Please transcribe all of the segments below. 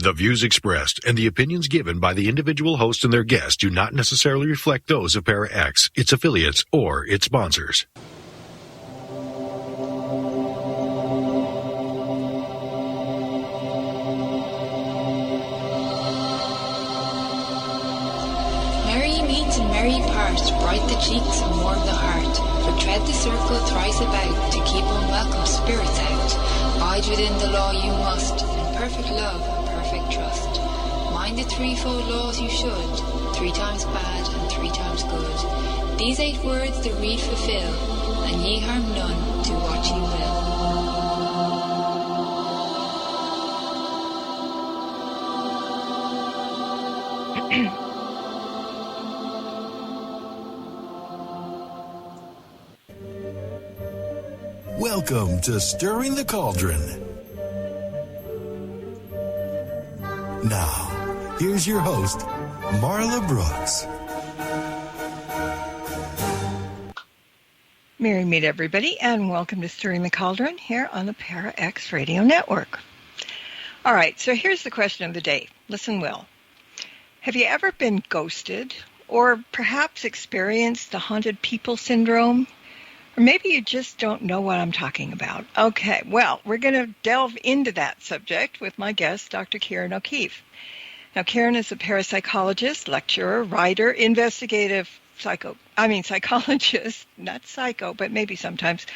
The views expressed and the opinions given by the individual host and their guests do not necessarily reflect those of ParaX, its affiliates, or its sponsors. Merry meet and merry part, bright the cheeks and warm the heart. For tread the circle thrice about, to keep unwelcome spirits out. Bide within the law you must, in perfect love and perfect trust. Mind the threefold laws you should, 3 times bad and 3 times good. These 8 words the read fulfill, and ye harm none, do what ye will. Welcome to Stirring the Cauldron. Now, here's your host, Marla Brooks. Merry meet everybody, and welcome to Stirring the Cauldron here on the ParaX Radio Network. All right, so here's the question of the day. Listen well. Have you ever been ghosted, or perhaps experienced the haunted people syndrome? Or maybe you just don't know what I'm talking about. Okay, well, we're going to delve into that subject with my guest, Dr. Ciaran O'Keefe. Now, Ciaran is a parapsychologist, lecturer, writer, investigative psychologist, not psycho, but maybe sometimes,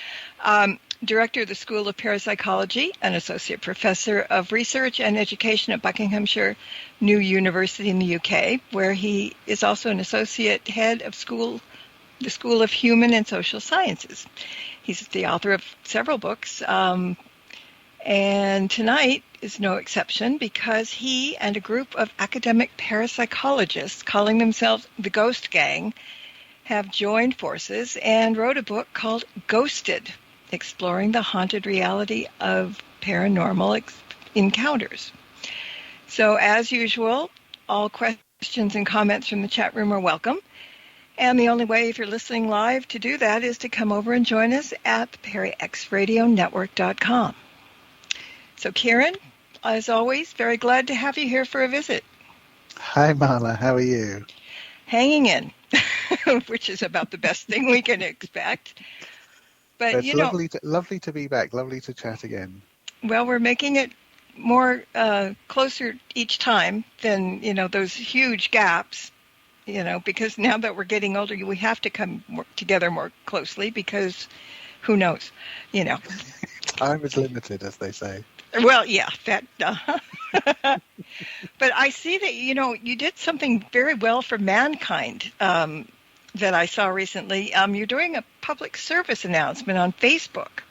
director of the School of Parapsychology, an associate professor of research and education at Buckinghamshire New University in the UK, where he is also an associate head of the School of Human and Social Sciences. He's the author of several books, and tonight is no exception because he and a group of academic parapsychologists calling themselves the Ghost Gang have joined forces and wrote a book called Ghosted, exploring the haunted reality of paranormal encounters. So as usual, all questions and comments from the chat room are welcome. And the only way, if you're listening live, to do that is to come over and join us at ParaXRadioNetwork.com. So, Ciaran, as always, very glad to have you here for a visit. Hi, Marla. How are you? Hanging in, which is about the best thing we can expect. But it's lovely to be back. Lovely to chat again. Well, we're making it more closer each time than those huge gaps. Because now that we're getting older, we have to come together more closely because who knows, Time is limited, as they say. Well, yeah, that. But I see that, you did something very well for mankind that I saw recently. You're doing a public service announcement on Facebook.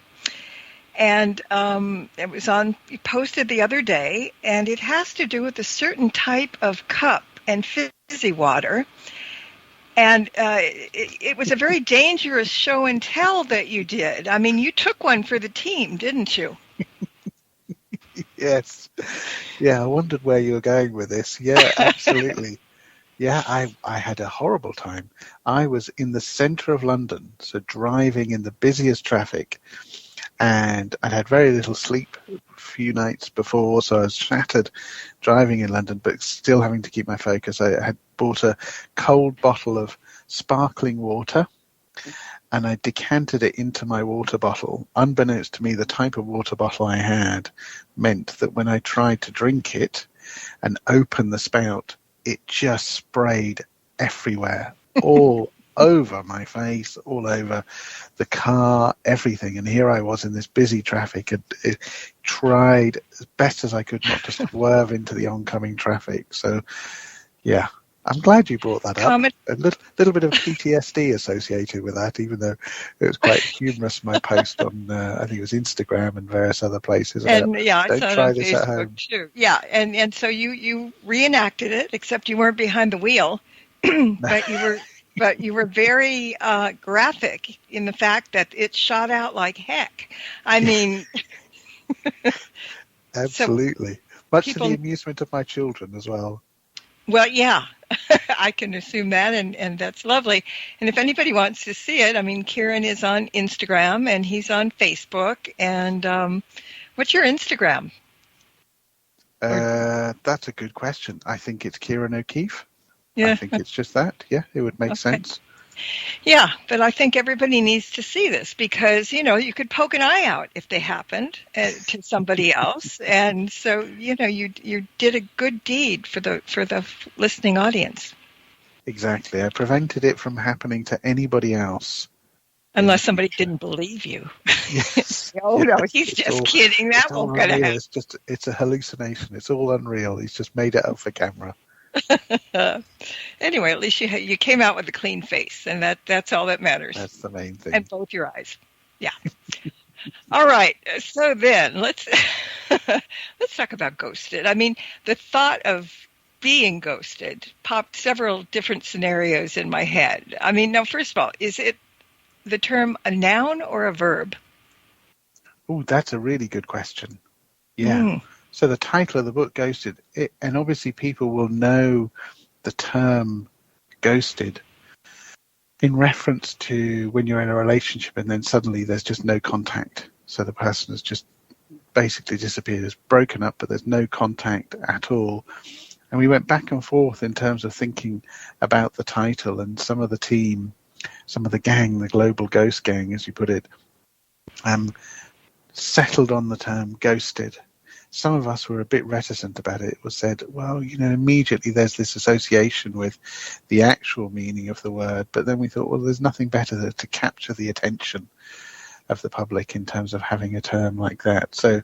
And it was you posted the other day, and it has to do with a certain type of cup and fizzy water. And it was a very dangerous show and tell that you did. I mean, you took one for the team, didn't you? Yes. Yeah, I wondered where you were going with this. Yeah, absolutely. Yeah, I had a horrible time. I was in the centre of London, so driving in the busiest traffic. And I'd had very little sleep a few nights before, so I was shattered driving in London, but still having to keep my focus. I had bought a cold bottle of sparkling water, and I decanted it into my water bottle. Unbeknownst to me, the type of water bottle I had meant that when I tried to drink it and open the spout, it just sprayed everywhere, all over my face, all over the car, everything. And here I was in this busy traffic and tried as best as I could not to swerve into the oncoming traffic. So, yeah, I'm glad you brought that up. A little bit of PTSD associated with that, even though it was quite humorous, my post on, I think it was Instagram and various other places. And yeah, I don't saw try it on this Facebook at home. too. Yeah, and so you reenacted it, except you weren't behind the wheel, but you were very graphic in the fact that it shot out like heck. I mean, absolutely. Much to the amusement of my children as well. Well, yeah, I can assume that, and that's lovely. And if anybody wants to see it, I mean, Ciaran is on Instagram and he's on Facebook. And what's your Instagram? That's a good question. I think it's Ciaran O'Keefe. Yeah. I think it's just that. Yeah, it would make sense. Yeah, but I think everybody needs to see this because, you could poke an eye out if they happened to somebody else. And so, you did a good deed for the listening audience. Exactly. I prevented it from happening to anybody else. Unless somebody didn't believe you. Yes. Oh, no, he's just kidding. That won't get ahead. It's a hallucination. It's all unreal. He's just made it up for camera. Anyway, at least you came out with a clean face, and that's all that matters. That's the main thing. And both your eyes. Yeah. All right. So then let's talk about ghosted. I mean, the thought of being ghosted popped several different scenarios in my head. I mean, now, first of all, is it the term a noun or a verb? Oh, that's a really good question. Yeah. So the title of the book, Ghosted, and obviously people will know the term ghosted in reference to when you're in a relationship and then suddenly there's just no contact. So the person has just basically disappeared, has broken up, but there's no contact at all. And we went back and forth in terms of thinking about the title, and some of the team, some of the gang, the global ghost gang, as you put it, settled on the term ghosted. Some of us were a bit reticent about it. It was said, well, immediately there's this association with the actual meaning of the word. But then we thought, well, there's nothing better to capture the attention of the public in terms of having a term like that. So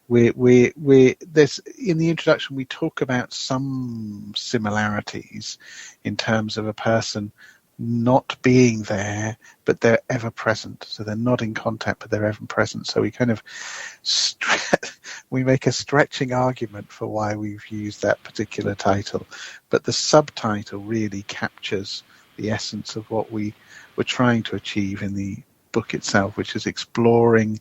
there's, in the introduction, we talk about some similarities in terms of a person not being there, but they're ever present. So they're not in contact, but they're ever present. So we kind of we make a stretching argument for why we've used that particular title, but the subtitle really captures the essence of what we were trying to achieve in the book itself, which is exploring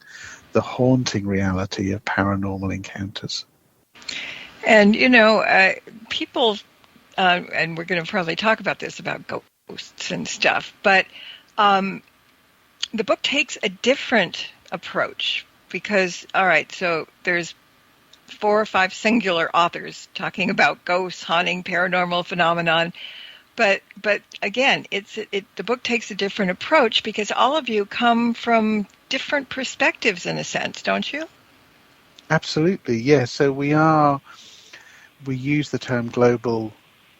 the haunting reality of paranormal encounters. And people, and we're going to probably talk about this about ghosts and stuff, but the book takes a different approach because, all right, so there's 4 or 5 singular authors talking about ghosts, haunting, paranormal phenomenon, but again, the book takes a different approach because all of you come from different perspectives in a sense, don't you? Absolutely, yes. Yeah. So we use the term global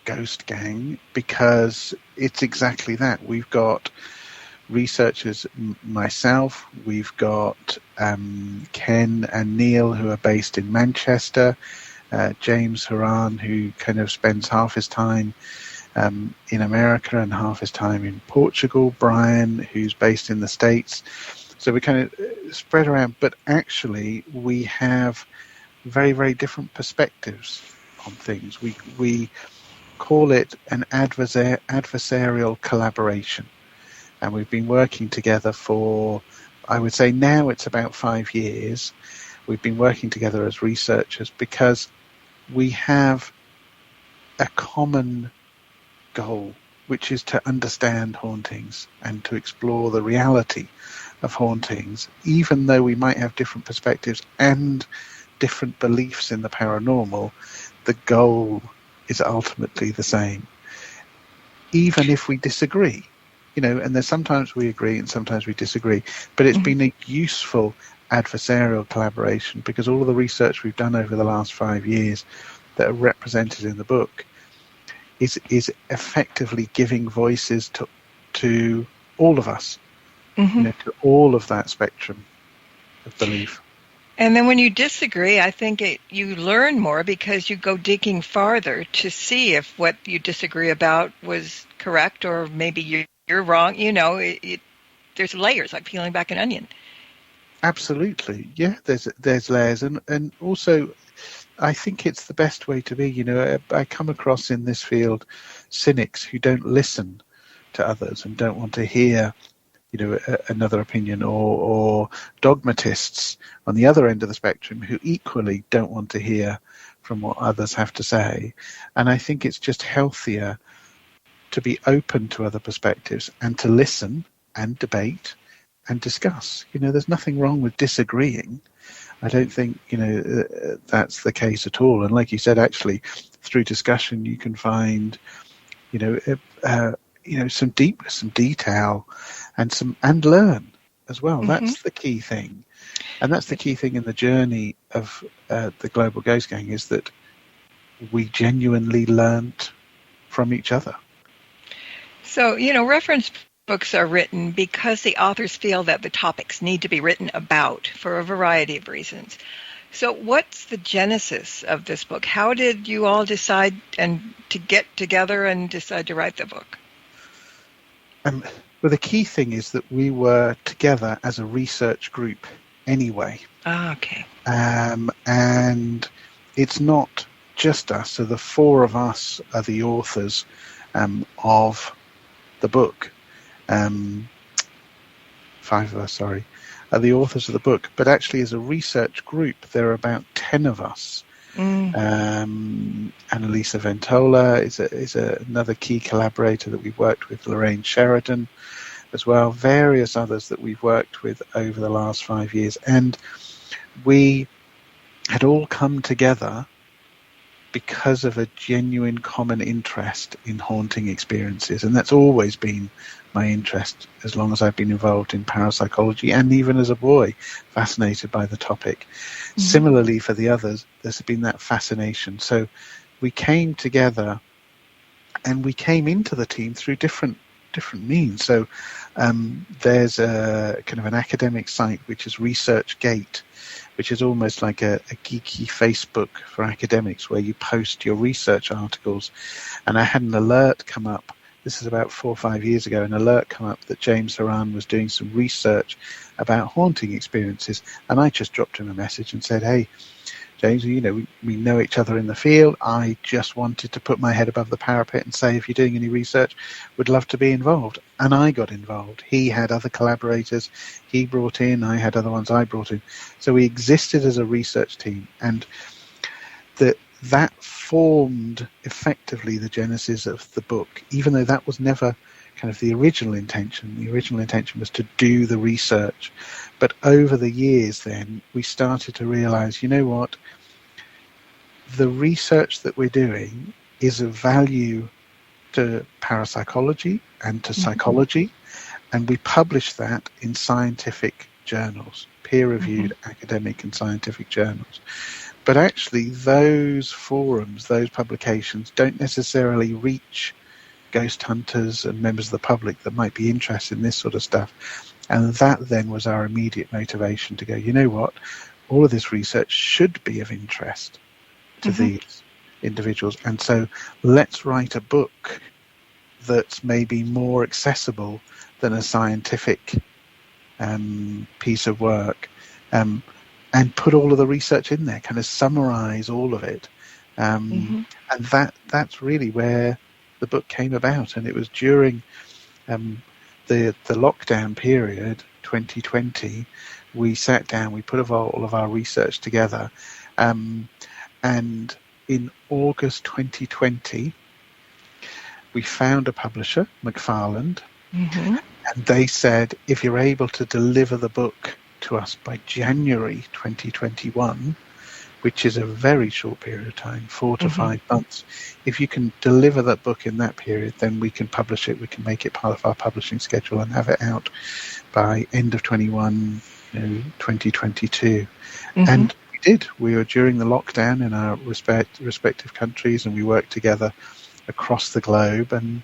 ghost gang because it's exactly that. We've got researchers, myself, we've got Ken and Neil, who are based in Manchester, James Ciaran, who kind of spends half his time in America and half his time in Portugal, Brian, who's based in the States. So we kind of spread around, but actually we have very, very different perspectives on things. We call it an adversarial collaboration. And we've been working together for, I would say now it's about 5 years. We've been working together as researchers because we have a common goal, which is to understand hauntings and to explore the reality of hauntings, even though we might have different perspectives and different beliefs in the paranormal. The goal is ultimately the same, even if we disagree. And there's sometimes we agree and sometimes we disagree, but it's been a useful adversarial collaboration because all of the research we've done over the last 5 years that are represented in the book is effectively giving voices to all of us, to all of that spectrum of belief. And then when you disagree, I think you learn more because you go digging farther to see if what you disagree about was correct or maybe you're wrong. There's layers, like peeling back an onion. Absolutely. Yeah, there's layers. And also, I think it's the best way to be. I come across in this field cynics who don't listen to others and don't want to hear another opinion, or dogmatists on the other end of the spectrum who equally don't want to hear from what others have to say. And I think it's just healthier to be open to other perspectives and to listen and debate and discuss. There's nothing wrong with disagreeing. I don't think that's the case at all. And like you said, actually, through discussion, you can find some deepness, some detail, and learn as well. Mm-hmm. That's the key thing, and that's the key thing in the journey of the Global Ghost Gang, is that we genuinely learnt from each other. So, reference books are written because the authors feel that the topics need to be written about for a variety of reasons. So what's the genesis of this book? How did you all decide to get together and decide to write the book? Well, the key thing is that we were together as a research group anyway. Okay. And it's not just us. So the four of us are the authors of the book. 5 of us, sorry, are the authors of the book. But actually, as a research group, there are about 10 of us. Annalisa Ventola is another key collaborator that we've worked with, Lorraine Sheridan as well, various others that we've worked with over the last 5 years. And we had all come together because of a genuine common interest in haunting experiences. And that's always been my interest as long as I've been involved in parapsychology, and even as a boy, fascinated by the topic. Mm-hmm. Similarly, for the others, there's been that fascination. So we came together, and we came into the team through different means. So there's a kind of an academic site, which is ResearchGate, which is almost like a geeky Facebook for academics, where you post your research articles. And I had an alert come up. This is about 4 or 5 years ago. An alert come up that James Ciaran was doing some research about haunting experiences. And I just dropped him a message and said, "Hey, James, we know each other in the field. I just wanted to put my head above the parapet and say, if you're doing any research, would love to be involved." And I got involved. He had other collaborators he brought in. I had other ones I brought in. So we existed as a research team. And that formed effectively the genesis of the book, even though that was never kind of the original intention. The original intention was to do the research. But over the years then, we started to realize, you know what? The research that we're doing is of value to parapsychology and to psychology, and we publish that in scientific journals, peer-reviewed academic and scientific journals. But actually, those forums, those publications, don't necessarily reach ghost hunters and members of the public that might be interested in this sort of stuff. And that then was our immediate motivation to go, you know what, all of this research should be of interest to these individuals. And so let's write a book that's maybe more accessible than a scientific piece of work, and put all of the research in there, kind of summarize all of it. And that's really where the book came about. And it was during the lockdown period, 2020, we sat down, we put all of our research together, and in August 2020, we found a publisher, McFarland, and they said, if you're able to deliver the book to us by January 2021, which is a very short period of time, 4 to 5 months. If you can deliver that book in that period, then we can publish it. We can make it part of our publishing schedule and have it out by end of 21, 2022. And we did. We were during the lockdown in our respective countries, and we worked together across the globe and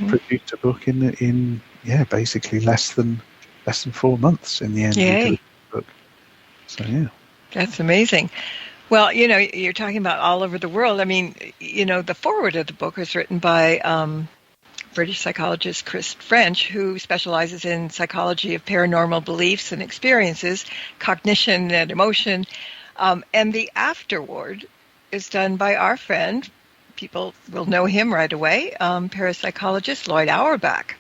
produced a book in basically less than 4 months in the end. Yay. Book. So yeah. That's amazing. Well, you're talking about all over the world. I mean, the foreword of the book was written by British psychologist Chris French, who specializes in psychology of paranormal beliefs and experiences, cognition and emotion. And the afterward is done by our friend, people will know him right away, parapsychologist Lloyd Auerbach.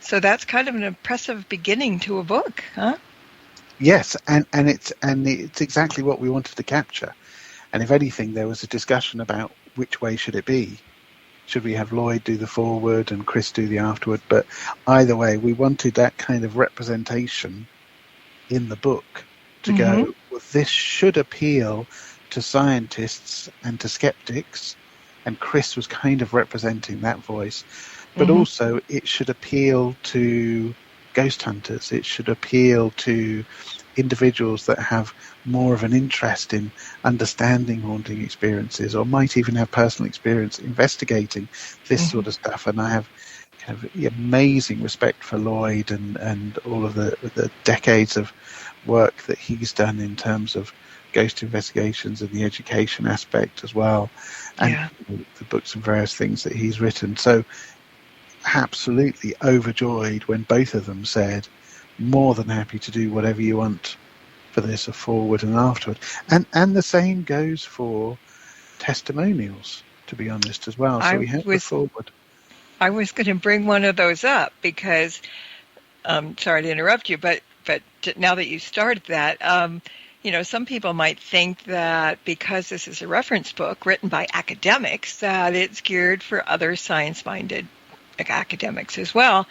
So that's kind of an impressive beginning to a book, huh? Yes, and it's exactly what we wanted to capture. And if anything, there was a discussion about which way should it be. Should we have Lloyd do the foreword and Chris do the afterward? But either way, we wanted that kind of representation in the book to go, well, this should appeal to scientists and to skeptics, and Chris was kind of representing that voice, but also it should appeal to ghost hunters. It should appeal to individuals that have more of an interest in understanding haunting experiences, or might even have personal experience investigating this sort of stuff. And I have kind of amazing respect for Lloyd and all of the decades of work that he's done in terms of ghost investigations and the education aspect as well, and the books and various things that he's written. So absolutely overjoyed when both of them said, more than happy to do whatever you want for this, a forward and afterward. And the same goes for testimonials, to be honest, as well. So we have the forward. I was going to bring one of those up because, sorry to interrupt you, but now that you started that, some people might think that because this is a reference book written by academics, that it's geared for other science-minded academics as well.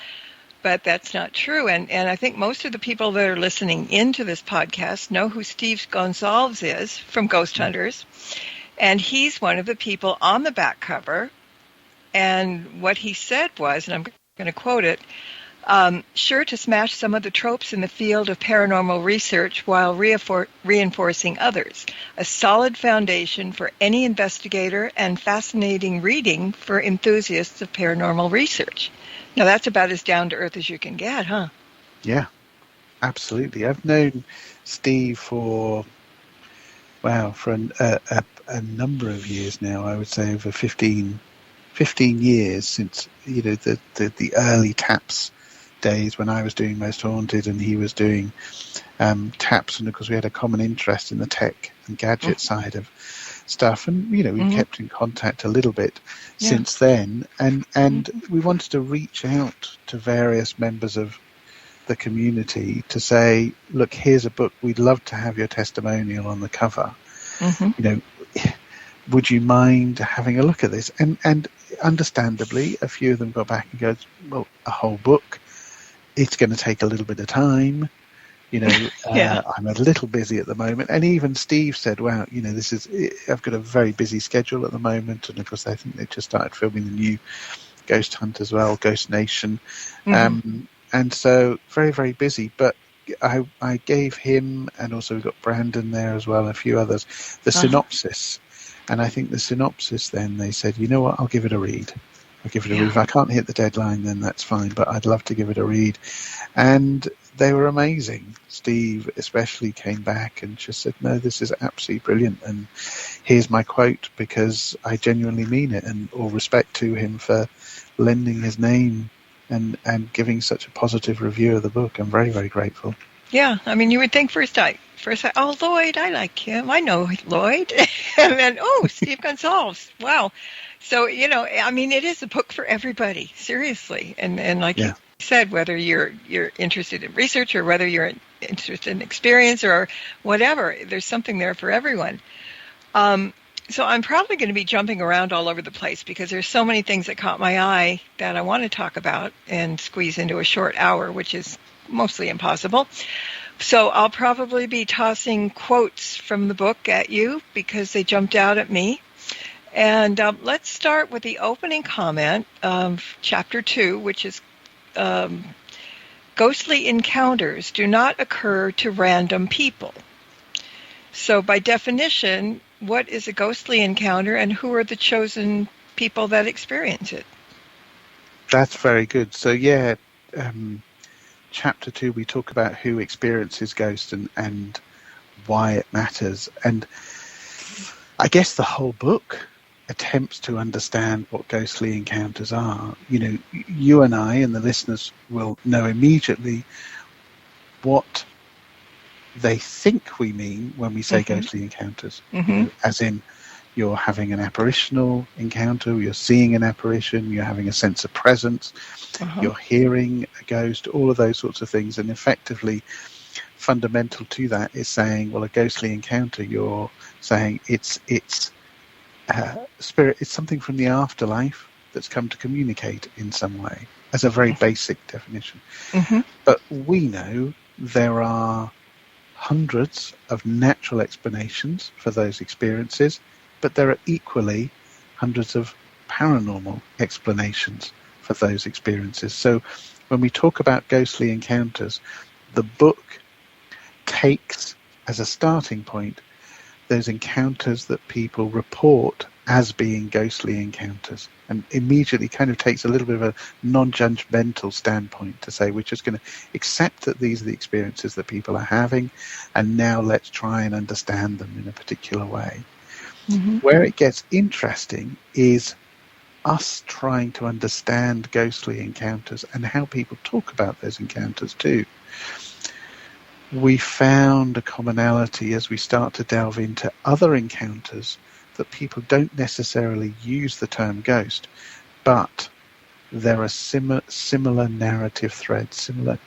But that's not true. And I think most of the people that are listening into this podcast know who Steve Gonzalez is from Ghost Hunters. And he's one of the people on the back cover. And what he said was, and I'm going to quote it, sure to smash some of the tropes in the field of paranormal research while reinforcing others. A solid foundation for any investigator and fascinating reading for enthusiasts of paranormal research. Now, that's about as down-to-earth as you can get, huh? Yeah, absolutely. I've known Steve for a number of years now. I would say over 15 years since, the early TAPS days when I was doing Most Haunted and he was doing TAPS. And, of course, we had a common interest in the tech and gadget side of stuff, and we kept in contact a little bit since then, and we wanted to reach out to various members of the community to say, look, here's a book, we'd love to have your testimonial on the cover. Would you mind having a look at this? And understandably, a few of them got back and goes, well, a whole book, it's going to take a little bit of time. I'm a little busy at the moment. And even Steve said, wow, I've got a very busy schedule at the moment. And of course, I think they just started filming the new Ghost Hunt as well, Ghost Nation. And so very, very busy. But I gave him, and also we've got Brandon there as well, and a few others, the synopsis. And I think the synopsis, then they said, you know what, I'll give it a read. If I can't hit the deadline, then that's fine, but I'd love to give it a read. And they were amazing. Steve especially came back and just said, no, this is absolutely brilliant. And here's my quote, because I genuinely mean it, and all respect to him for lending his name and giving such a positive review of the book. I'm very, very grateful. Yeah, I mean, you would think first, oh, Lloyd, I like him. I know Lloyd. And then, Steve Gonzalez. Wow. So, I mean, it is a book for everybody, seriously. And like you said, whether you're interested in research or whether you're interested in experience or whatever, there's something there for everyone. So I'm probably going to be jumping around all over the place because there's so many things that caught my eye that I want to talk about and squeeze into a short hour, which is mostly impossible. So I'll probably be tossing quotes from the book at you because they jumped out at me. And let's start with the opening comment of Chapter 2, which is ghostly encounters do not occur to random people. So by definition, what is a ghostly encounter and who are the chosen people that experience it? That's very good. So, Chapter 2, we talk about who experiences ghosts and why it matters. And I guess the whole book attempts to understand what ghostly encounters are. You and I and the listeners will know immediately what they think we mean when we say ghostly encounters. As in, you're having an apparitional encounter, you're seeing an apparition, you're having a sense of presence, you're hearing a ghost, all of those sorts of things. And effectively, fundamental to that is saying, well, a ghostly encounter, you're saying it's spirit, it's something from the afterlife that's come to communicate in some way, as a very basic definition. But we know there are hundreds of natural explanations for those experiences, but there are equally hundreds of paranormal explanations for those experiences. So when we talk about ghostly encounters, the book takes as a starting point those encounters that people report as being ghostly encounters, and immediately kind of takes a little bit of a non-judgmental standpoint to say we're just going to accept that these are the experiences that people are having, and now let's try and understand them in a particular way. Mm-hmm. Where it gets interesting is us trying to understand ghostly encounters and how people talk about those encounters too. We found a commonality as we start to delve into other encounters that people don't necessarily use the term ghost, but there are similar narrative threads, similar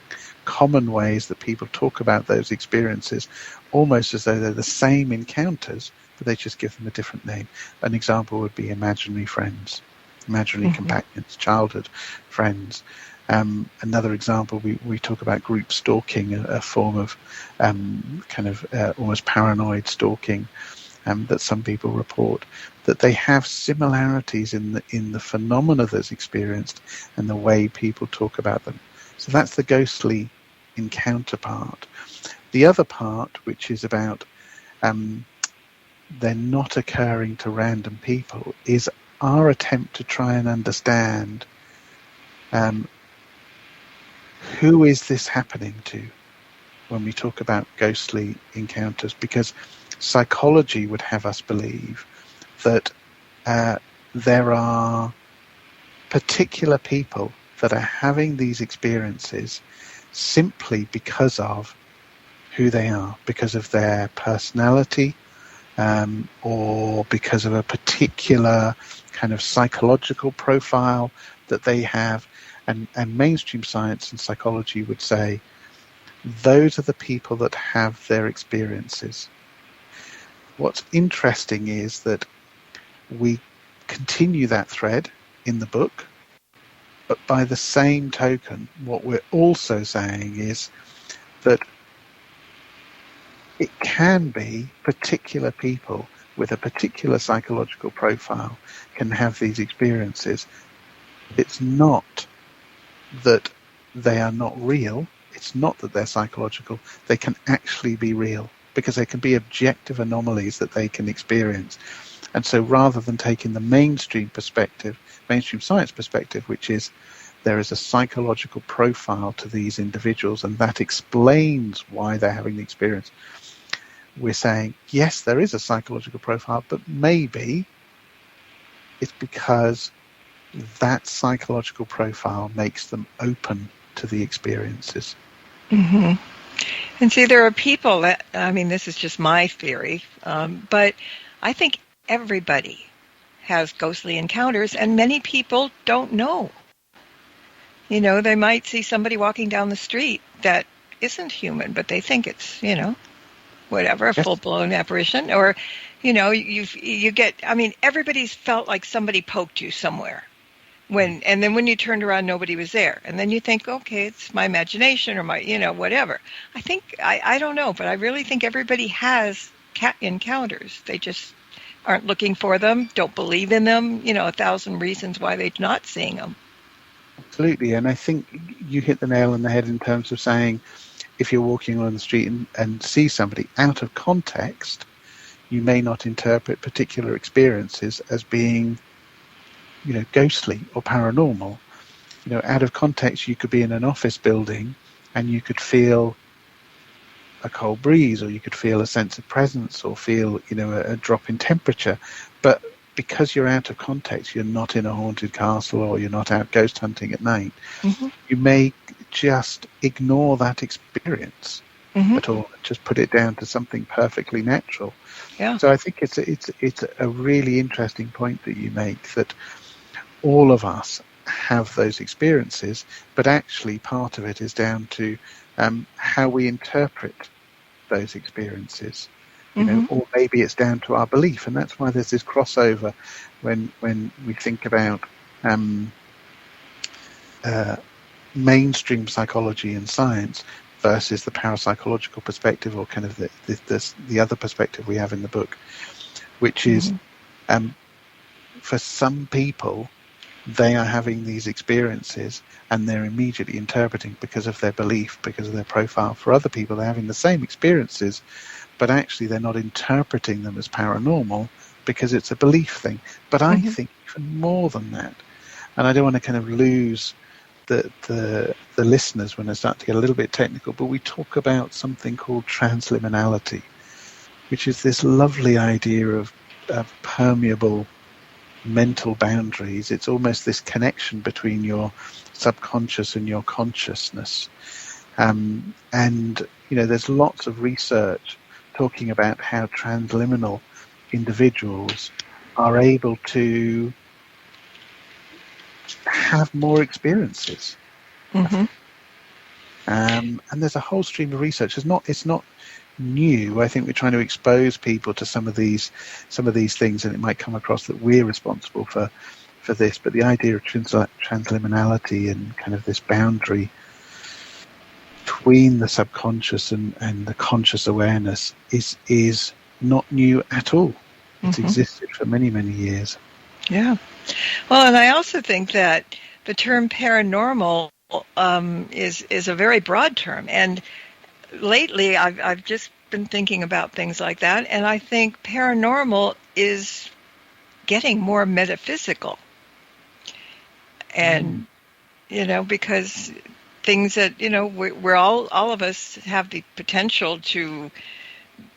common ways that people talk about those experiences, almost as though they're the same encounters, but they just give them a different name. An example would be imaginary friends, imaginary companions, childhood friends. Another example, we talk about group stalking, a form of almost paranoid stalking that some people report, that they have similarities in the phenomena that's experienced and the way people talk about them. So that's the ghostly encounter part. The other part, which is about they're not occurring to random people, is our attempt to try and understand who is this happening to when we talk about ghostly encounters, because psychology would have us believe that there are particular people that are having these experiences simply because of who they are, because of their personality, or because of a particular kind of psychological profile that they have. And mainstream science and psychology would say those are the people that have their experiences. What's interesting is that we continue that thread in the book, but by the same token, what we're also saying is that it can be particular people with a particular psychological profile can have these experiences. It's not that they are not real. It's not that they're psychological. They can actually be real because they can be objective anomalies that they can experience. And so rather than taking the mainstream perspective, mainstream science perspective, which is there is a psychological profile to these individuals and that explains why they're having the experience, we're saying, yes, there is a psychological profile, but maybe it's because that psychological profile makes them open to the experiences. Mm-hmm. And see, there are people that, I mean, this is just my theory, but I think everybody has ghostly encounters, and many people don't know. You know, they might see somebody walking down the street that isn't human, but they think it's, whatever, a full-blown apparition. Or, you get, I mean, everybody's felt like somebody poked you somewhere. And then when you turned around, nobody was there. And then you think, okay, it's my imagination or my, whatever. I think, I don't know, but I really think everybody has encounters. They just aren't looking for them, don't believe in them, 1,000 reasons why they're not seeing them. Absolutely. And I think you hit the nail on the head in terms of saying, if you're walking along the street and see somebody out of context, you may not interpret particular experiences as being ghostly or paranormal. Out of context, you could be in an office building and you could feel a cold breeze, or you could feel a sense of presence, or feel, a drop in temperature. But because you're out of context, you're not in a haunted castle, or you're not out ghost hunting at night, you may just ignore that experience at all, just put it down to something perfectly natural. Yeah. So I think it's a really interesting point that you make, that all of us have those experiences, but actually part of it is down to how we interpret those experiences, or maybe it's down to our belief. And that's why there's this crossover when we think about mainstream psychology and science. versus the parapsychological perspective, or kind of the other perspective we have in the book, which is for some people, they are having these experiences and they're immediately interpreting because of their belief, because of their profile. For other people, they're having the same experiences, but actually they're not interpreting them as paranormal because it's a belief thing. But I think even more than that, and I don't want to kind of lose the listeners when I start to get a little bit technical, but we talk about something called transliminality, which is this lovely idea of permeable mental boundaries. It's almost this connection between your subconscious and your consciousness. And, there's lots of research talking about how transliminal individuals are able to have more experiences. And there's a whole stream of research. It's not new. I think we're trying to expose people to some of these things, and it might come across that we're responsible for this. But the idea of transliminality and kind of this boundary between the subconscious and the conscious awareness is not new at all. It's existed for many, many years. Yeah. Well, and I also think that the term paranormal is a very broad term, and lately I've just been thinking about things like that, and I think paranormal is getting more metaphysical. And because things that we're all of us have the potential to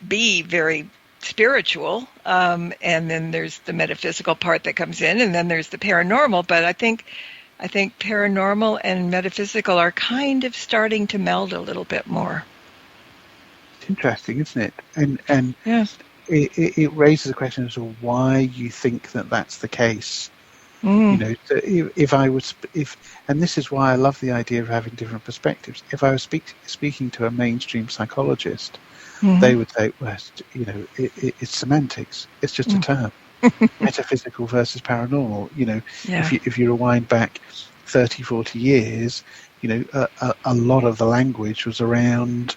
be very spiritual, and then there's the metaphysical part that comes in, and then there's the paranormal. But I think paranormal and metaphysical are kind of starting to meld a little bit more. It's interesting, isn't it? And yes, it raises a question as to why you think that that's the case. And this is why I love the idea of having different perspectives. If I was speaking to a mainstream psychologist, they would say, well, it's semantics. It's just a term. Metaphysical versus paranormal. If you rewind back 30, 40 years, a lot of the language was around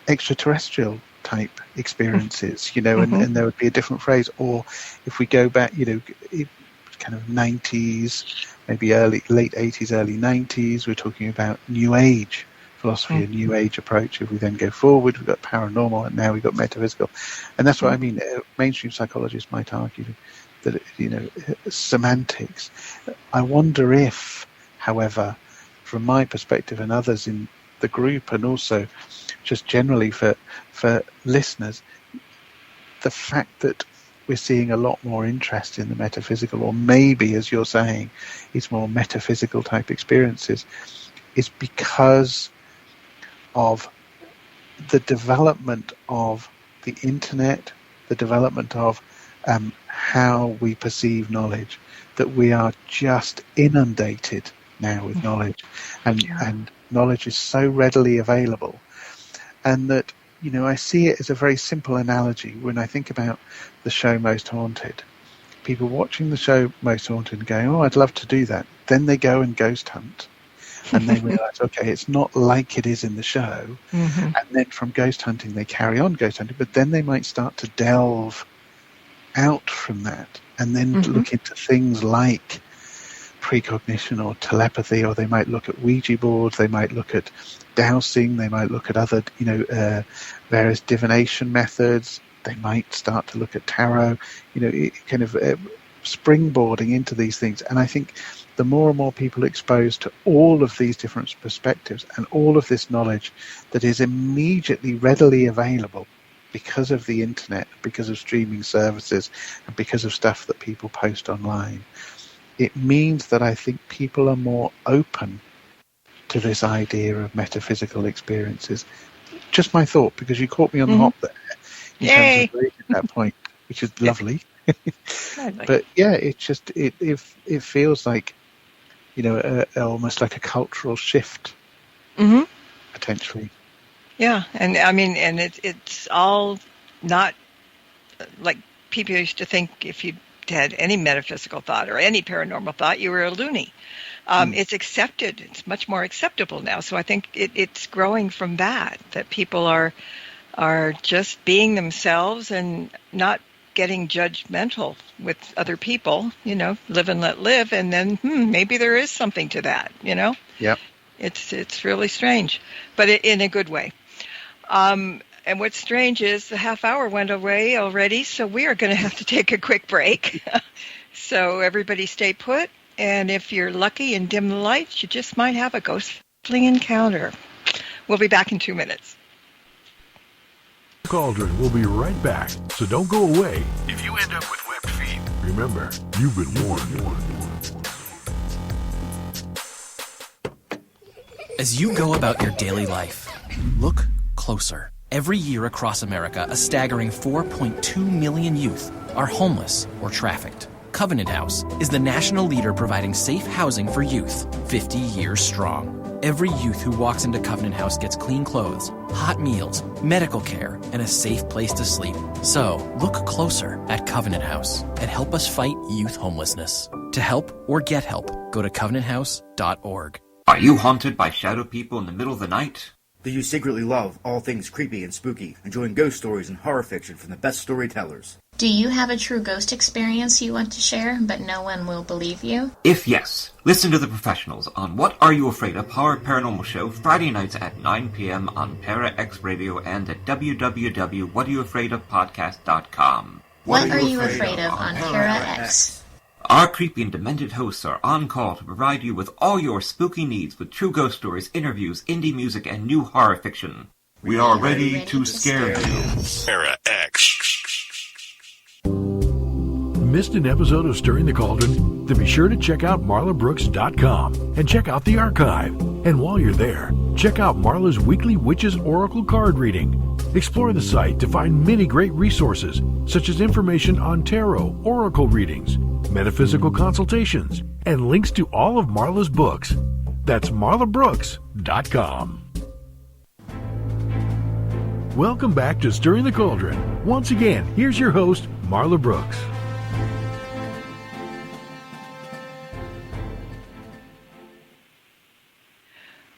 extraterrestrial type experiences, and there would be a different phrase. Or if we go back, kind of 90s, maybe late 80s, early 90s, we're talking about New Age philosophy, a New Age approach. If we then go forward, we've got paranormal, and now we've got metaphysical. And that's what I mean. Mainstream psychologists might argue that, semantics. I wonder if, however, from my perspective and others in the group, and also just generally for listeners, the fact that we're seeing a lot more interest in the metaphysical, or maybe, as you're saying, it's more metaphysical type experiences, is because of the development of the internet, the development of how we perceive knowledge, that we are just inundated now with knowledge, and knowledge is so readily available, and that I see it as a very simple analogy when I think about the show Most Haunted. People watching the show Most Haunted and going, oh, I'd love to do that. Then they go and ghost hunt, and they realise, okay, it's not like it is in the show. And then from ghost hunting, they carry on ghost hunting, but then they might start to delve out from that and then look into things like precognition or telepathy, or they might look at Ouija boards, they might look at dowsing, they might look at other, various divination methods, they might start to look at tarot, kind of springboarding into these things. And I think the more and more people are exposed to all of these different perspectives and all of this knowledge that is immediately readily available because of the internet, because of streaming services, and because of stuff that people post online, it means that I think people are more open to this idea of metaphysical experiences. Just my thought, because you caught me on the hop there in terms of raising that point, which is lovely. But yeah, it feels like almost like a cultural shift, potentially. Yeah, and I mean, and it's all not like people used to think if you had any metaphysical thought or any paranormal thought, you were a loony. It's accepted. It's much more acceptable now. So I think it's growing from that people are just being themselves and not getting judgmental with other people, live and let live. And then maybe there is something to that, Yep. It's really strange, but in a good way. And what's strange is the half hour went away already, so we are going to have to take a quick break. So everybody stay put, and if you're lucky and dim the lights, you just might have a ghostly encounter. We'll be back in 2 minutes. Cauldron will be right back, so don't go away. If you end up with webbed feet, remember, you've been warned. As you go about your daily life, look closer. Every year across America, a staggering 4.2 million youth are homeless or trafficked. Covenant House is the national leader providing safe housing for youth, 50 years strong. Every youth who walks into Covenant House gets clean clothes, hot meals, medical care, and a safe place to sleep. So, look closer at Covenant House and help us fight youth homelessness. To help or get help, go to covenanthouse.org. Are you haunted by shadow people in the middle of the night? Do you secretly love all things creepy and spooky, enjoying ghost stories and horror fiction from the best storytellers? Do you have a true ghost experience you want to share, but no one will believe you? If yes, listen to the professionals on What Are You Afraid Of? Horror Paranormal Show Friday nights at 9 p.m. on Para X Radio and at www.whatareyouafraidofpodcast.com. What are you afraid of on Para X? Our creepy and demented hosts are on call to provide you with all your spooky needs with true ghost stories, interviews, indie music, and new horror fiction. We are ready to scare you. Para X. Missed an episode of Stirring the Cauldron? Then be sure to check out marlabrooks.com and check out the archive. And while you're there, check out Marla's weekly Witches Oracle card reading. Explore the site to find many great resources, such as information on tarot, oracle readings, metaphysical consultations, and links to all of Marla's books. That's marlabrooks.com. Welcome back to Stirring the Cauldron. Once again, here's your host, Marla Brooks.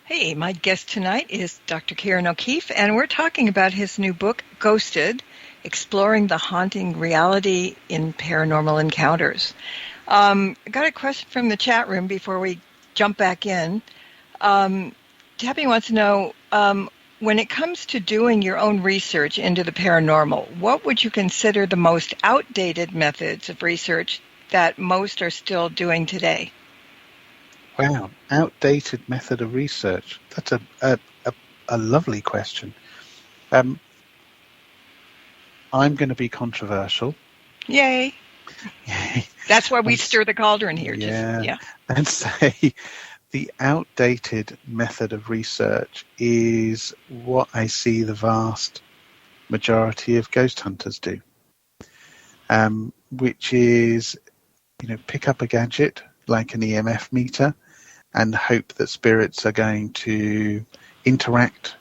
Hey, my guest tonight is Dr. Ciaran O'Keefe, and we're talking about his new book, Ghosted, Exploring the Haunting Reality in Paranormal Encounters. I got a question from the chat room before we jump back in. Debbie wants to know, when it comes to doing your own research into the paranormal, what would you consider the most outdated methods of research that most are still doing today? Wow, outdated method of research. That's a lovely question. I'm going to be controversial. Yay. Yay. That's why we stir the cauldron here. Yeah. And say the outdated method of research is what I see the vast majority of ghost hunters do, which is, pick up a gadget like an EMF meter and hope that spirits are going to interact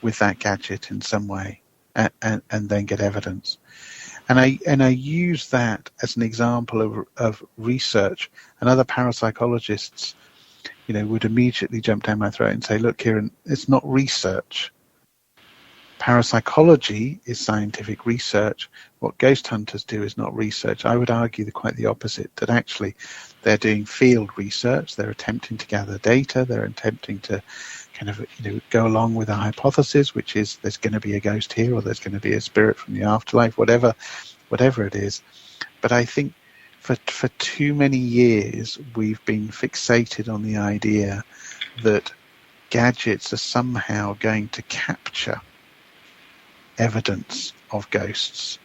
with that gadget in some way and then get evidence. And I use that as an example of research, and other parapsychologists, would immediately jump down my throat and say, look, Ciaran, it's not research. Parapsychology is scientific research. What ghost hunters do is not research. I would argue quite the opposite, that actually they're doing field research. They're attempting to gather data. They're attempting to kind of go along with a hypothesis, which is there's going to be a ghost here or there's going to be a spirit from the afterlife, whatever it is. But I think for too many years we've been fixated on the idea that gadgets are somehow going to capture evidence of ghosts.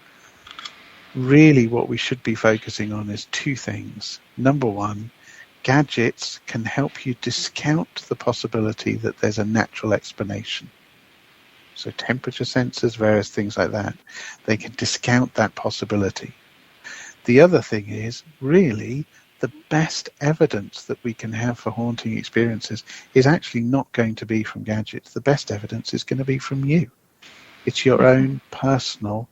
Really, what we should be focusing on is two things. Number one, gadgets can help you discount the possibility that there's a natural explanation. So temperature sensors, various things like that, they can discount that possibility. The other thing is, really, the best evidence that we can have for haunting experiences is actually not going to be from gadgets. The best evidence is going to be from you. It's your own personal,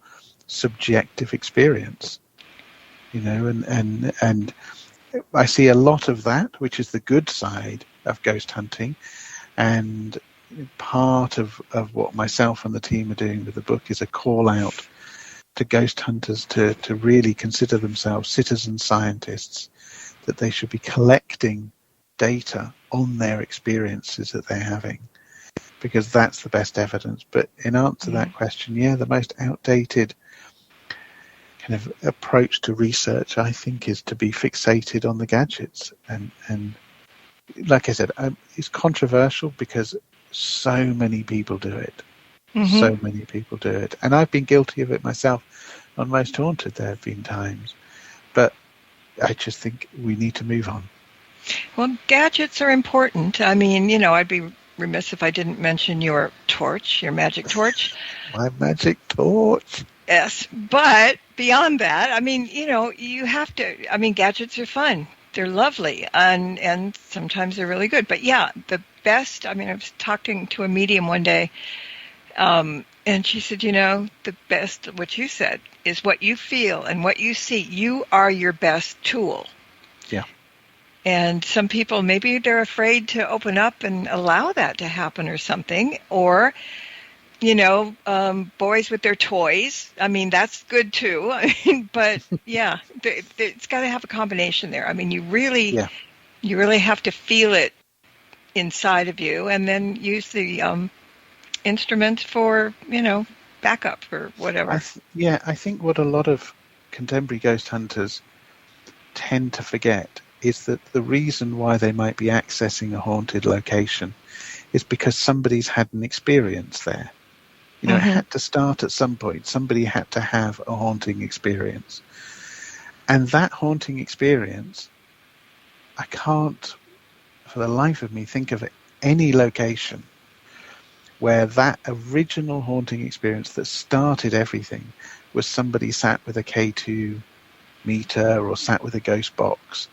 subjective experience, and I see a lot of that, which is the good side of ghost hunting. And part of what myself and the team are doing with the book is a call out to ghost hunters to really consider themselves citizen scientists, that they should be collecting data on their experiences that they're having, because that's the best evidence. But in answer to that question, the most outdated kind of approach to research, I think, is to be fixated on the gadgets. And like I said, it's controversial because so many people do it. So many people do it. And I've been guilty of it myself. On Most Haunted, there have been times. But I just think we need to move on. Well, gadgets are important. I mean, I'd be remiss if I didn't mention your torch, your magic torch. My magic torch. Yes, but beyond that, I mean, you have to, I mean, gadgets are fun. They're lovely, and sometimes they're really good. But yeah, the best, I mean, I was talking to a medium one day, and she said, the best, what you said, is what you feel and what you see. You are your best tool. Yeah. And some people, maybe they're afraid to open up and allow that to happen or something. Or, boys with their toys. I mean, that's good too. I mean, but yeah, it's got to have a combination there. I mean, you really have to feel it inside of you, and then use the instrument for, backup or whatever. I think what a lot of contemporary ghost hunters tend to forget is that the reason why they might be accessing a haunted location is because somebody's had an experience there. It had to start at some point. Somebody had to have a haunting experience. And that haunting experience, I can't, for the life of me, think of any location where that original haunting experience that started everything was somebody sat with a K2 meter or sat with a ghost box.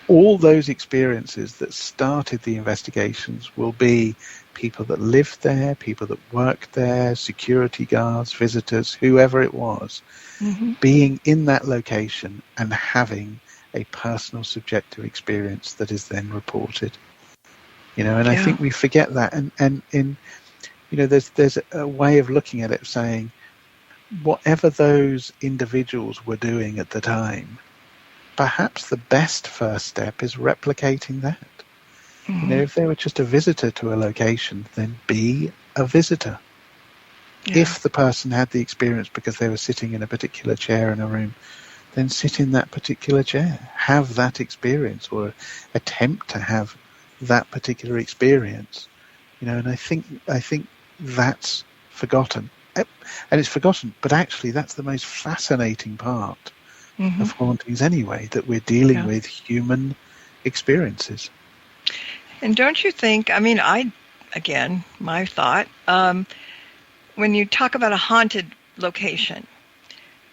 All those experiences that started the investigations will be people that lived there, people that worked there, security guards, visitors, whoever it was, being in that location and having a personal subjective experience that is then reported. I think we forget that. And there's a way of looking at it saying, whatever those individuals were doing at the time, perhaps the best first step is replicating that. If they were just a visitor to a location, then be a visitor. If the person had the experience because they were sitting in a particular chair in a room, then sit in that particular chair. Have that experience, or attempt to have that particular experience. And I think that's forgotten. And it's forgotten, but actually that's the most fascinating part of hauntings anyway, that we're dealing with human experiences. And don't you think, I mean, again, my thought, when you talk about a haunted location,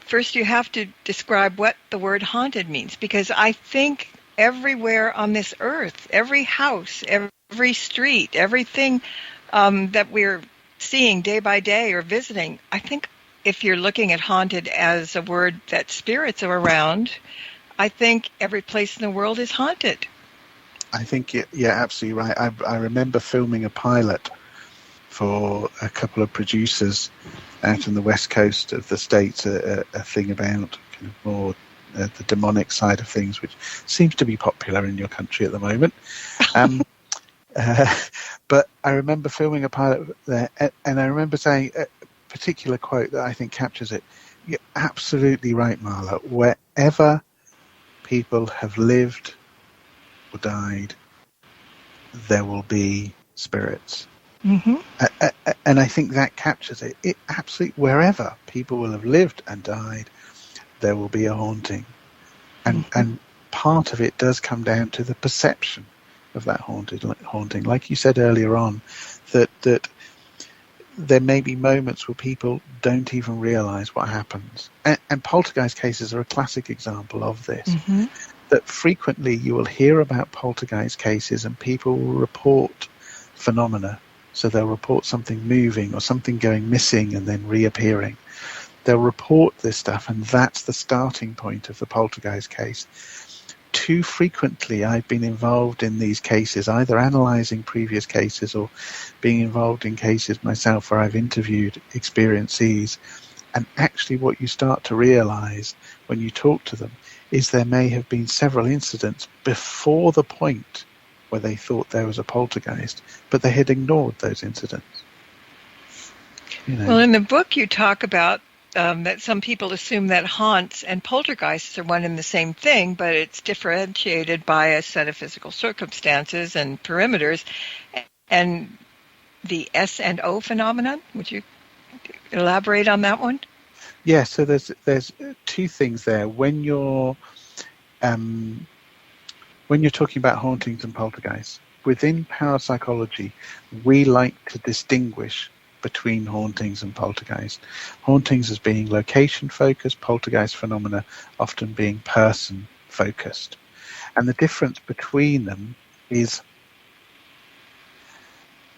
first you have to describe what the word haunted means, because I think everywhere on this earth, every house, every street, everything that we're seeing day by day or visiting, I think if you're looking at haunted as a word that spirits are around, I think every place in the world is haunted. I think you're absolutely right. I remember filming a pilot for a couple of producers out on the west coast of the States, a thing about kind of more the demonic side of things, which seems to be popular in your country at the moment. But I remember filming a pilot there, and I remember saying a particular quote that I think captures it. You're absolutely right, Marla. Wherever people have lived or died, there will be spirits. And I think that captures it. It absolutely, wherever people will have lived and died, there will be a haunting. And part of it does come down to the perception of that haunting. Like you said earlier on, that there may be moments where people don't even realize what happens. And poltergeist cases are a classic example of this. That frequently you will hear about poltergeist cases and people will report phenomena. So they'll report something moving or something going missing and then reappearing. They'll report this stuff, and that's the starting point of the poltergeist case. too frequently I've been involved in these cases, either analysing previous cases or being involved in cases myself where I've interviewed experiencees. And actually what you start to realise when you talk to them is there may have been several incidents before the point where they thought there was a poltergeist, but they had ignored those incidents. Well, in the book you talk about that some people assume that haunts and poltergeists are one and the same thing, but it's differentiated by a set of physical circumstances and perimeters. And the S&O phenomenon, would you elaborate on that one? Yeah, so there's two things there. When you're talking about hauntings and poltergeists, within parapsychology, we like to distinguish between hauntings and poltergeist. Hauntings as being location-focused, poltergeist phenomena often being person-focused. And the difference between them is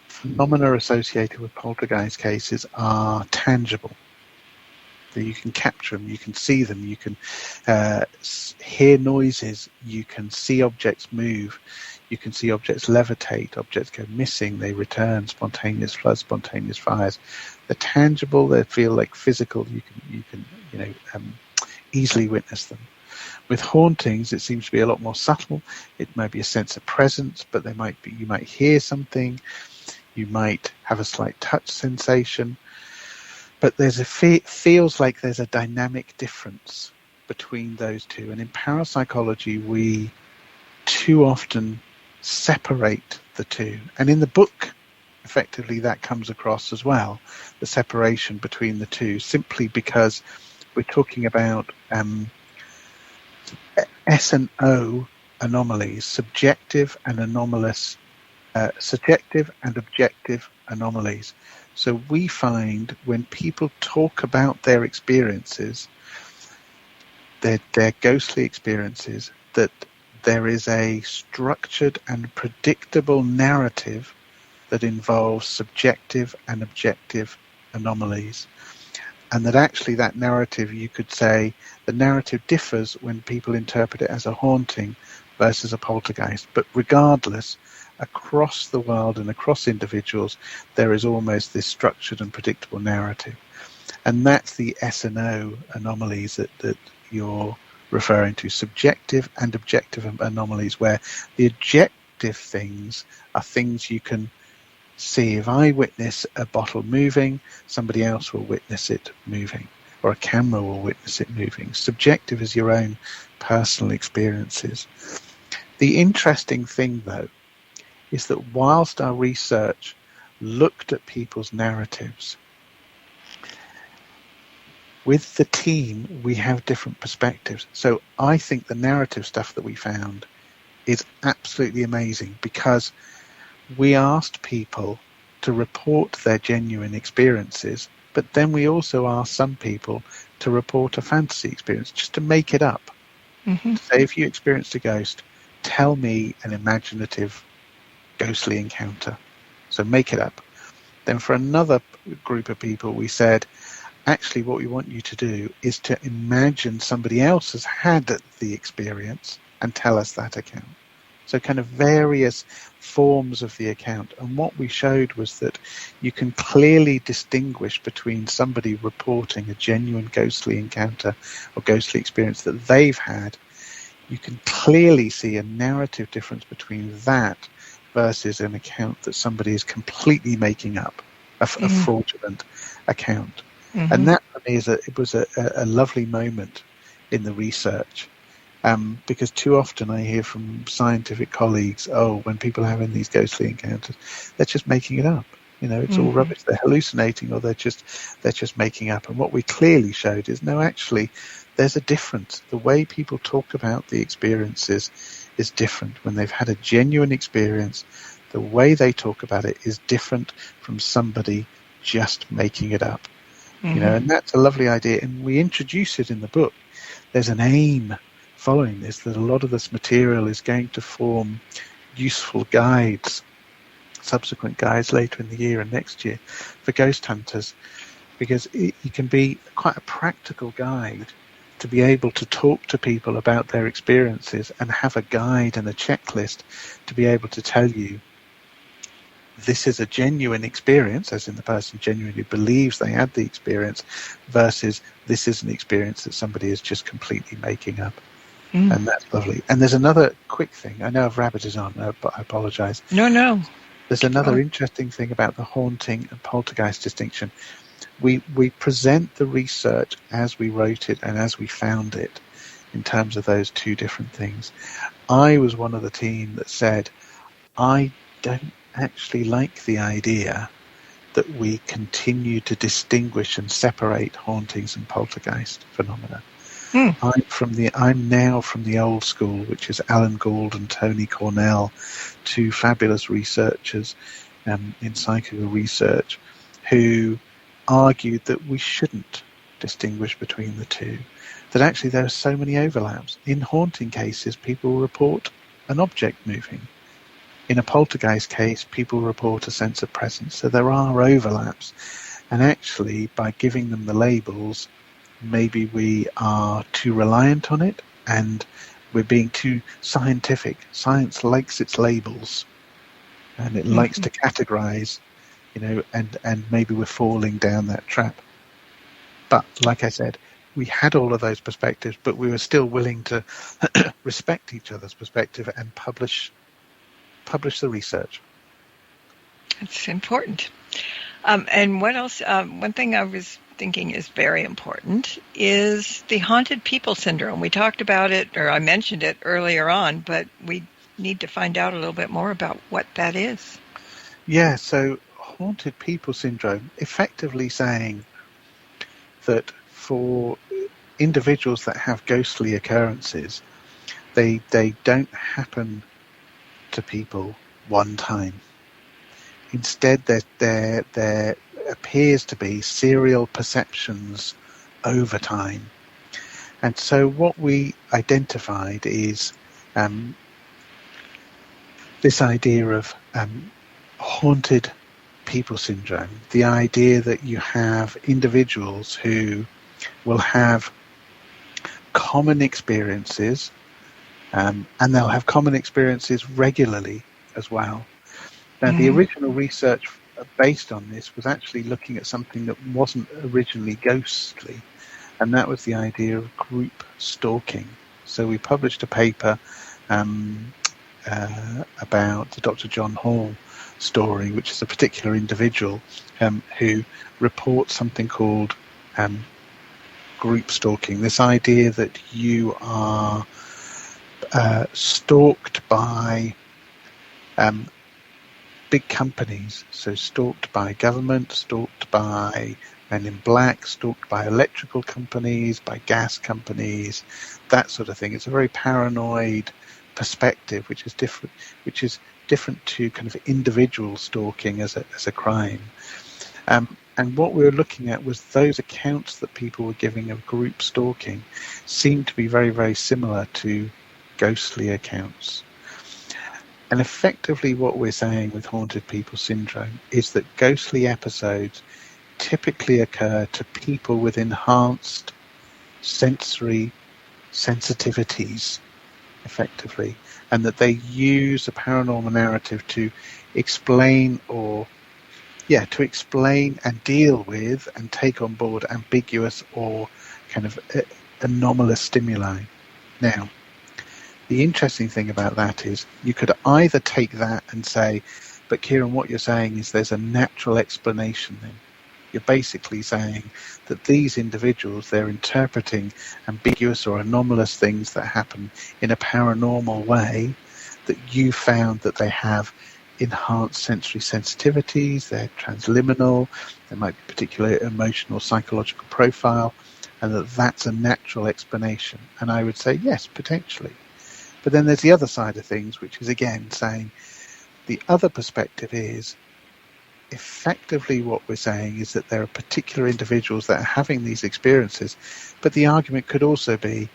phenomena associated with poltergeist cases are tangible. So you can capture them, you can see them, you can hear noises, you can see objects move, you can see objects levitate, objects go missing, they return, spontaneous floods, spontaneous fires. They're tangible, they feel like physical, you can easily witness them. With hauntings, it seems to be a lot more subtle. It might be a sense of presence, but you might hear something, you might have a slight touch sensation, but feels like there's a dynamic difference between those two. And in parapsychology, we too often separate the two. And in the book, effectively, that comes across as well, the separation between the two, simply because we're talking about S&O anomalies, subjective and anomalous, subjective and objective anomalies. So we find when people talk about their experiences, their ghostly experiences, that there is a structured and predictable narrative that involves subjective and objective anomalies. And that actually that narrative, you could say, the narrative differs when people interpret it as a haunting versus a poltergeist. But regardless, across the world and across individuals, there is almost this structured and predictable narrative. And that's the S&O anomalies that you're referring to, subjective and objective anomalies, where the objective things are things you can see. If I witness a bottle moving, somebody else will witness it moving, or a camera will witness it moving. Subjective is your own personal experiences. The interesting thing, though, is that whilst our research looked at people's narratives, with the team, we have different perspectives. So I think the narrative stuff that we found is absolutely amazing, because we asked people to report their genuine experiences, but then we also asked some people to report a fantasy experience, just to make it up. Mm-hmm. Say, if you experienced a ghost, tell me an imaginative ghostly encounter. So make it up. Then for another group of people, we said, actually what we want you to do is to imagine somebody else has had the experience and tell us that account. So kind of various forms of the account. And what we showed was that you can clearly distinguish between somebody reporting a genuine ghostly encounter or ghostly experience that they've had. You can clearly see a narrative difference between that versus an account that somebody is completely making up, a fraudulent account. Mm-hmm. And that for me was a lovely moment in the research, because too often I hear from scientific colleagues, when people are having these ghostly encounters, they're just making it up. It's all rubbish. They're hallucinating, or they're just making up. And what we clearly showed is, no, actually, there's a difference. The way people talk about the experiences is different. When they've had a genuine experience, the way they talk about it is different from somebody just making it up. Mm-hmm. And that's a lovely idea. And we introduce it in the book. There's an aim following this, that a lot of this material is going to form useful guides, subsequent guides later in the year and next year for ghost hunters, because it can be quite a practical guide to be able to talk to people about their experiences and have a guide and a checklist to be able to tell you this is a genuine experience, as in the person genuinely believes they had the experience, versus this is an experience that somebody is just completely making up. And that's lovely. And there's another quick thing. I know I've rabbited on, but I apologize. No. There's another interesting thing about the haunting and poltergeist distinction. We present the research as we wrote it and as we found it in terms of those two different things. I was one of the team that said, I don't actually like the idea that we continue to distinguish and separate hauntings and poltergeist phenomena. I'm now from the old school, which is Alan Gould and Tony Cornell, two fabulous researchers in psychical research, who argued that we shouldn't distinguish between the two, that actually there are so many overlaps. In haunting cases, people report an object moving. In a poltergeist case, people report a sense of presence. So there are overlaps. And actually, by giving them the labels, maybe we are too reliant on it and we're being too scientific. Science likes its labels and it likes to categorize, and maybe we're falling down that trap. But like I said, we had all of those perspectives, but we were still willing to respect each other's perspective and publish the research. It's important. And what else? One thing I was thinking is very important is the haunted people syndrome. We talked about it, or I mentioned it earlier on, but we need to find out a little bit more about what that is. Yeah, so haunted people syndrome, effectively saying that for individuals that have ghostly occurrences, they don't happen to people one time. Instead, there appears to be serial perceptions over time. And so what we identified is this idea of haunted people syndrome, the idea that you have individuals who will have common experiences, and they'll have common experiences regularly as well. Now, the original research based on this was actually looking at something that wasn't originally ghostly, and that was the idea of group stalking. So we published a paper about the Dr. John Hall story, which is a particular individual who reports something called group stalking, this idea that you are stalked by big companies, so stalked by government, stalked by Men in Black, stalked by electrical companies, by gas companies, that sort of thing. It's a very paranoid perspective, which is different to kind of individual stalking as a crime. And what we were looking at was those accounts that people were giving of group stalking seemed to be very, very similar to ghostly accounts. And effectively what we're saying with haunted people syndrome is that ghostly episodes typically occur to people with enhanced sensory sensitivities, effectively, and that they use a paranormal narrative to explain and deal with and take on board ambiguous or kind of anomalous stimuli. Now, the interesting thing about that is you could either take that and say, but Ciaran, what you're saying is there's a natural explanation then. You're basically saying that these individuals, they're interpreting ambiguous or anomalous things that happen in a paranormal way, that you found that they have enhanced sensory sensitivities, they're transliminal, there might be particular emotional psychological profile, and that's a natural explanation. And I would say, yes, potentially. But then there's the other side of things, which is again saying the other perspective is effectively what we're saying is that there are particular individuals that are having these experiences, but the argument could also be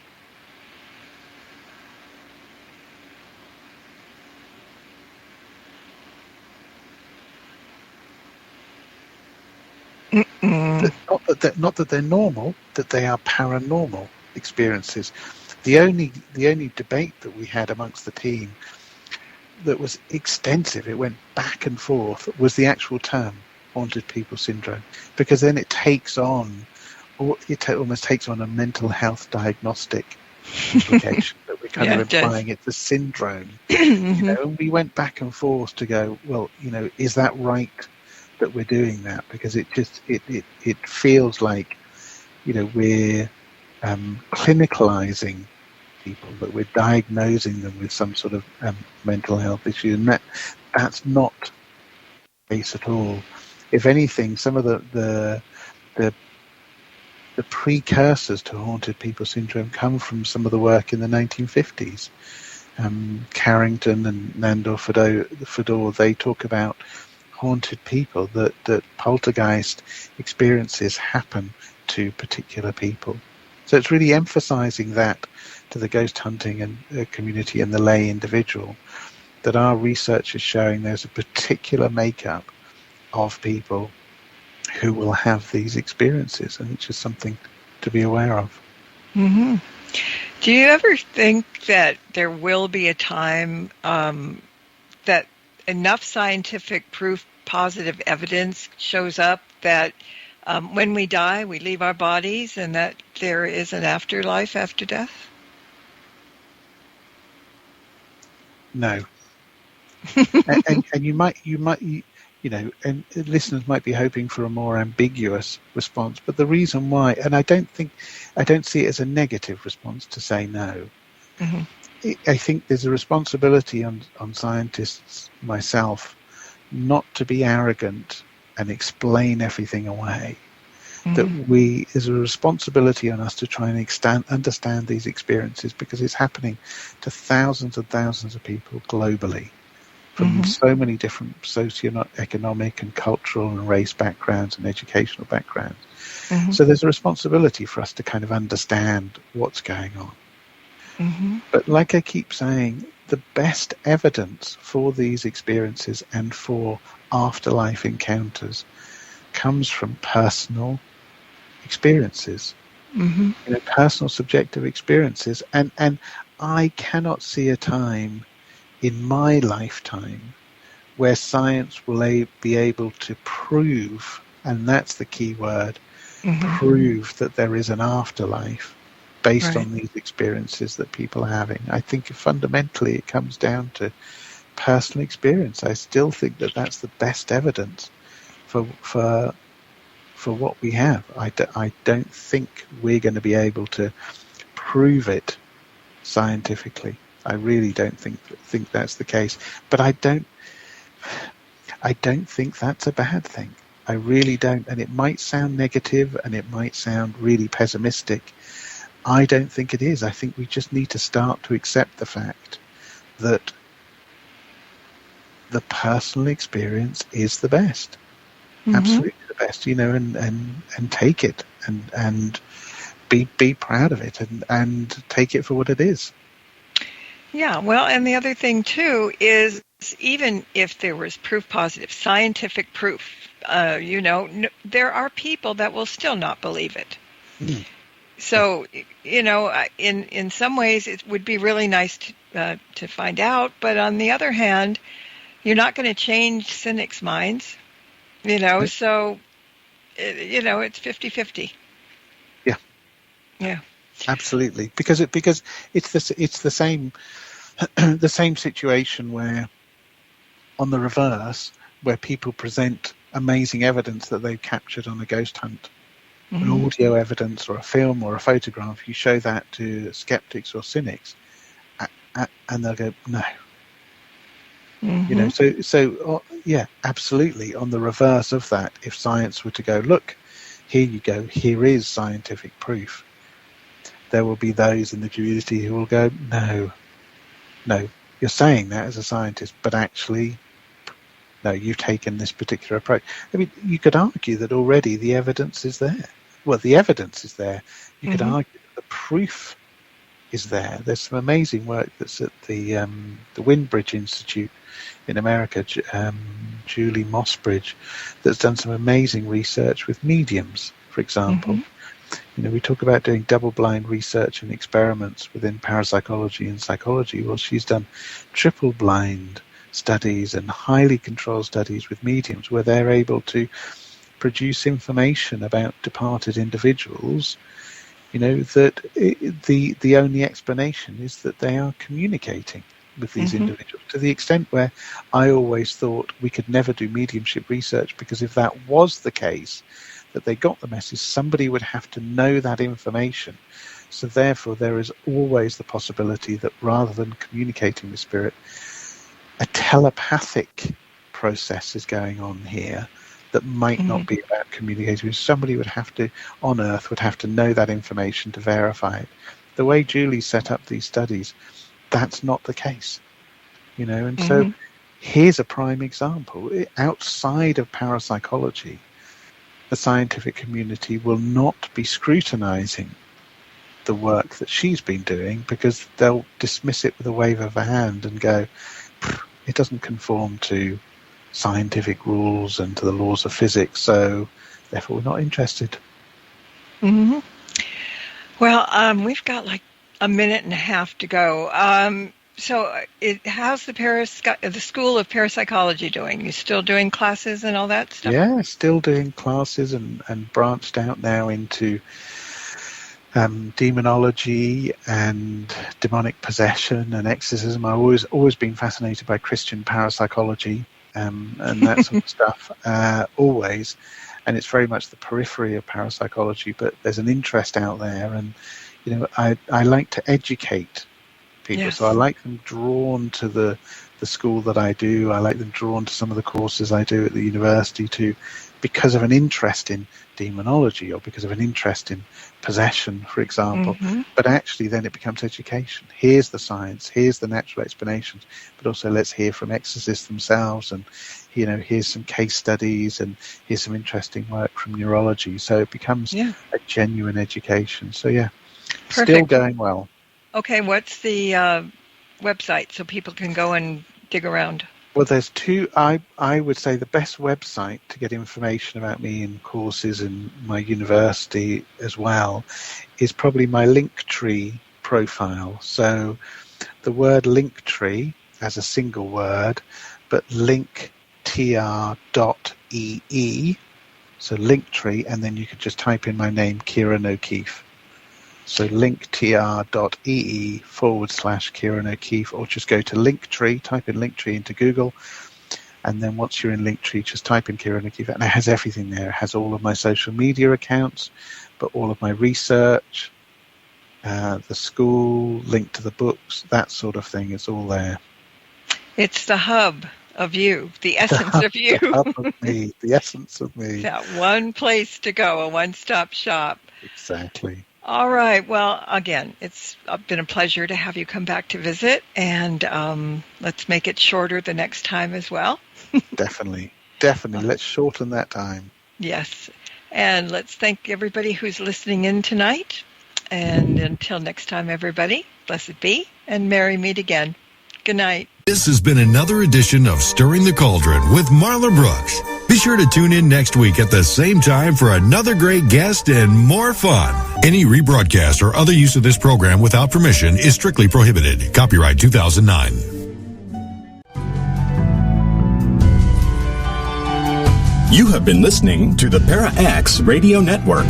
not that they're normal, that they are paranormal. experiences. The only debate that we had amongst the team that was extensive, it went back and forth, was the actual term haunted people syndrome, because then it takes on, or almost takes on a mental health diagnostic implication that we're kind of implying it's a syndrome. And we went back and forth to go, well, is that right that we're doing that? Because it feels like, we're clinicalizing people, that we're diagnosing them with some sort of mental health issue, and that's not the case at all. If anything, some of the precursors to haunted people syndrome come from some of the work in the 1950s. Carrington and Nandor Fedor, they talk about haunted people, that poltergeist experiences happen to particular people. So it's really emphasizing that to the ghost hunting and community and the lay individual, that our research is showing there's a particular makeup of people who will have these experiences, and it's just something to be aware of. Mm-hmm. Do you ever think that there will be a time that enough scientific proof, positive evidence shows up that when we die, we leave our bodies, and that there is an afterlife after death? No. and you might, and listeners might be hoping for a more ambiguous response. But the reason why, and I don't see it as a negative response to say no. Mm-hmm. I think there's a responsibility on scientists, myself, not to be arrogant and explain everything away. Mm-hmm. That there's a responsibility on us to try and understand these experiences, because it's happening to thousands and thousands of people globally, from so many different socioeconomic and cultural and race backgrounds and educational backgrounds. Mm-hmm. So there's a responsibility for us to kind of understand what's going on. Mm-hmm. But like I keep saying, the best evidence for these experiences and for afterlife encounters comes from personal experiences, personal subjective experiences. And I cannot see a time in my lifetime where science will be able to prove, and that's the key word, prove that there is an afterlife based on these experiences that people are having. I think fundamentally it comes down to personal experience. I still think that that's the best evidence for what we have. I don't think we're going to be able to prove it scientifically. I really don't think that's the case. But I don't think that's a bad thing. I really don't. And it might sound negative and it might sound really pessimistic. I don't think it is. I think we just need to start to accept the fact that the personal experience is the best. Absolutely the best, and take it and be proud of it and take it for what it is. Yeah, well, and the other thing too is, even if there was proof positive, scientific proof, there are people that will still not believe it. Mm. So, in some ways it would be really nice to find out, but on the other hand, you're not going to change cynics' minds, so, it's 50-50. Yeah. Yeah. Absolutely, because it's the same the same situation where, on the reverse, where people present amazing evidence that they've captured on a ghost hunt, an audio evidence or a film or a photograph, you show that to skeptics or cynics, and they'll go no. So yeah, absolutely. On the reverse of that, if science were to go, look, here you go, here is scientific proof, there will be those in the community who will go, no, you're saying that as a scientist, but actually, no, you've taken this particular approach. I mean, you could argue that already the evidence is there. Well, the evidence is there. You could argue that the proof is there. There's some amazing work that's at the Windbridge Institute in America, Julie Mossbridge, that's done some amazing research with mediums, for example. We talk about doing double-blind research and experiments within parapsychology and psychology. Well, she's done triple-blind studies and highly controlled studies with mediums where they're able to produce information about departed individuals, that the only explanation is that they are communicating with these individuals, to the extent where I always thought we could never do mediumship research, because if that was the case, that they got the message, somebody would have to know that information. So therefore there is always the possibility that rather than communicating with spirit, a telepathic process is going on here that might not be about communicating. Somebody would have to, on Earth, would have to know that information to verify it. The way Julie set up these studies, that's not the case. And so here's a prime example. Outside of parapsychology, the scientific community will not be scrutinizing the work that she's been doing, because they'll dismiss it with a wave of a hand and go, it doesn't conform to scientific rules and to the laws of physics, so therefore we're not interested. Well, we've got like a minute and a half to go. So how's the School of Parapsychology doing? You still doing classes and all that stuff? Yeah, still doing classes and branched out now into demonology and demonic possession and exorcism. I've always been fascinated by Christian parapsychology and that sort of stuff, always. And it's very much the periphery of parapsychology, but there's an interest out there. And, I like to educate people. Yes. So I like them drawn to the school that I do. I like them drawn to some of the courses I do at the university because of an interest in demonology or because of an interest in possession, for example. But actually then it becomes education. Here's the science, here's the natural explanations, but also let's hear from exorcists themselves, and here's some case studies, and here's some interesting work from neurology. So it becomes a genuine education. So Perfect. Still going well. Okay, what's the website so people can go and dig around? Well, there's two. I would say the best website to get information about me and courses and my university as well is probably my Linktree profile. So the word Linktree as a single word, but linktr.ee. So Linktree, and then you could just type in my name, Ciaran O'Keefe. So linktr.ee/Ciaran O'Keefe, or just go to Linktree, type in Linktree into Google, and then once you're in Linktree, just type in Ciaran O'Keefe, and it has everything there. It has all of my social media accounts, but all of my research, the school, link to the books, that sort of thing. It's all there. It's the hub of you, the essence of you. The hub of me, the essence of me. That one place to go, a one-stop shop. Exactly. All right. Well, again, it's been a pleasure to have you come back to visit, and let's make it shorter the next time as well. Definitely. Let's shorten that time. Yes. And let's thank everybody who's listening in tonight. And until next time, everybody, blessed be, and merry meet again. Good night. This has been another edition of Stirring the Cauldron with Marla Brooks. Be sure to tune in next week at the same time for another great guest and more fun. Any rebroadcast or other use of this program without permission is strictly prohibited. Copyright 2009. You have been listening to the Para X Radio Network.